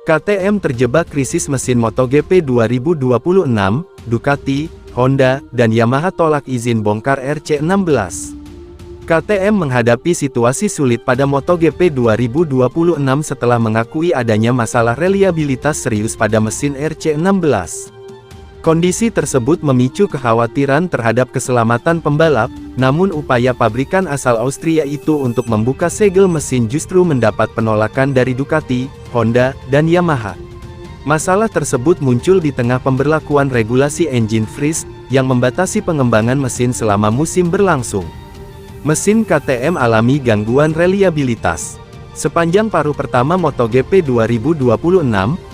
KTM terjebak krisis mesin MotoGP 2026, Ducati, Honda, dan Yamaha tolak izin bongkar RC16. KTM menghadapi situasi sulit pada MotoGP 2026 setelah mengakui adanya masalah reliabilitas serius pada mesin RC16. Kondisi tersebut memicu kekhawatiran terhadap keselamatan pembalap, namun upaya pabrikan asal Austria itu untuk membuka segel mesin justru mendapat penolakan dari Ducati, Honda, dan Yamaha. Masalah tersebut muncul di tengah pemberlakuan regulasi engine freeze, yang membatasi pengembangan mesin selama musim berlangsung. Mesin KTM alami gangguan reliabilitas. Sepanjang paruh pertama MotoGP 2026,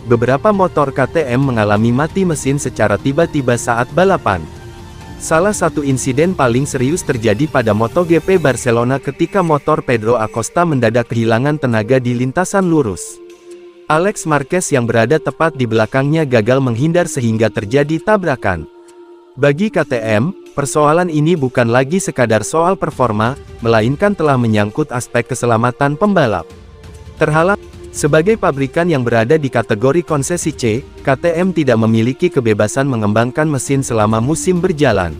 beberapa motor KTM mengalami mati mesin secara tiba-tiba saat balapan. Salah satu insiden paling serius terjadi pada MotoGP Barcelona ketika motor Pedro Acosta mendadak kehilangan tenaga di lintasan lurus. Alex Marquez yang berada tepat di belakangnya gagal menghindar sehingga terjadi tabrakan. Bagi KTM, persoalan ini bukan lagi sekadar soal performa, melainkan telah menyangkut aspek keselamatan pembalap. Terhalang, sebagai pabrikan yang berada di kategori konsesi C, KTM tidak memiliki kebebasan mengembangkan mesin selama musim berjalan.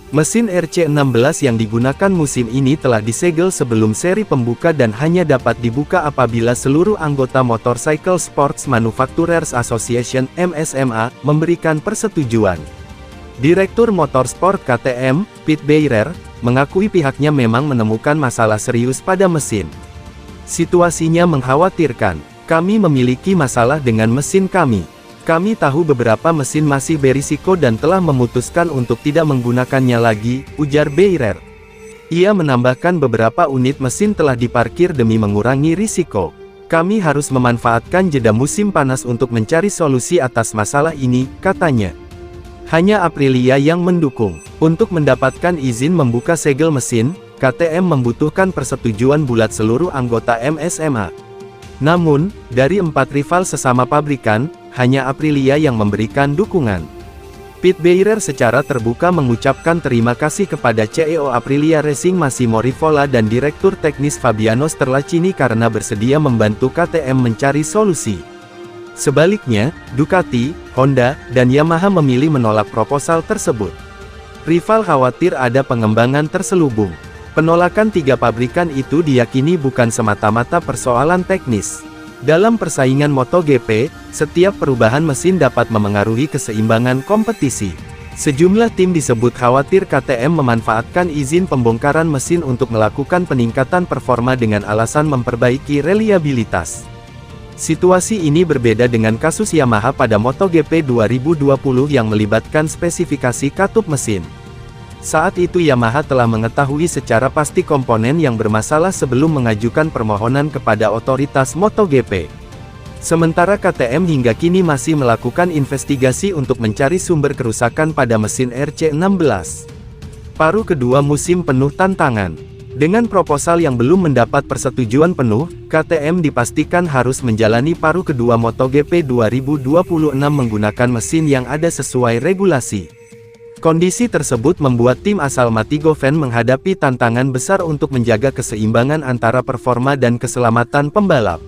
Mesin RC16 yang digunakan musim ini telah disegel sebelum seri pembuka dan hanya dapat dibuka apabila seluruh anggota Motorcycle Sports Manufacturers Association (MSMA) memberikan persetujuan. Direktur Motorsport KTM, Pete Beirer, mengakui pihaknya memang menemukan masalah serius pada mesin. Situasinya mengkhawatirkan. Kami memiliki masalah dengan mesin kami. Kami tahu beberapa mesin masih berisiko dan telah memutuskan untuk tidak menggunakannya lagi, ujar Beirer. Ia menambahkan beberapa unit mesin telah diparkir demi mengurangi risiko. Kami harus memanfaatkan jeda musim panas untuk mencari solusi atas masalah ini, katanya. Hanya Aprilia yang mendukung. Untuk mendapatkan izin membuka segel mesin, KTM membutuhkan persetujuan bulat seluruh anggota MSMA. Namun, dari 4 rival sesama pabrikan, hanya Aprilia yang memberikan dukungan. Pete Beirer secara terbuka mengucapkan terima kasih kepada CEO Aprilia Racing Massimo Rivola dan Direktur Teknis Fabiano Sterlacini karena bersedia membantu KTM mencari solusi. Sebaliknya, Ducati, Honda, dan Yamaha memilih menolak proposal tersebut. Rival khawatir ada pengembangan terselubung. Penolakan 3 pabrikan itu diyakini bukan semata-mata persoalan teknis. Dalam persaingan MotoGP, setiap perubahan mesin dapat memengaruhi keseimbangan kompetisi. Sejumlah tim disebut khawatir KTM memanfaatkan izin pembongkaran mesin untuk melakukan peningkatan performa dengan alasan memperbaiki reliabilitas. Situasi ini berbeda dengan kasus Yamaha pada MotoGP 2020 yang melibatkan spesifikasi katup mesin. Saat itu Yamaha telah mengetahui secara pasti komponen yang bermasalah sebelum mengajukan permohonan kepada otoritas MotoGP. Sementara KTM hingga kini masih melakukan investigasi untuk mencari sumber kerusakan pada mesin RC16. Paruh kedua musim penuh tantangan. Dengan proposal yang belum mendapat persetujuan penuh, KTM dipastikan harus menjalani paruh kedua MotoGP 2026 menggunakan mesin yang ada sesuai regulasi. Kondisi tersebut membuat tim asal Matigoven menghadapi tantangan besar untuk menjaga keseimbangan antara performa dan keselamatan pembalap.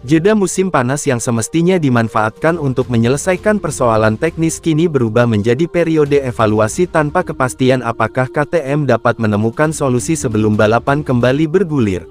Jeda musim panas yang semestinya dimanfaatkan untuk menyelesaikan persoalan teknis kini berubah menjadi periode evaluasi tanpa kepastian apakah KTM dapat menemukan solusi sebelum balapan kembali bergulir.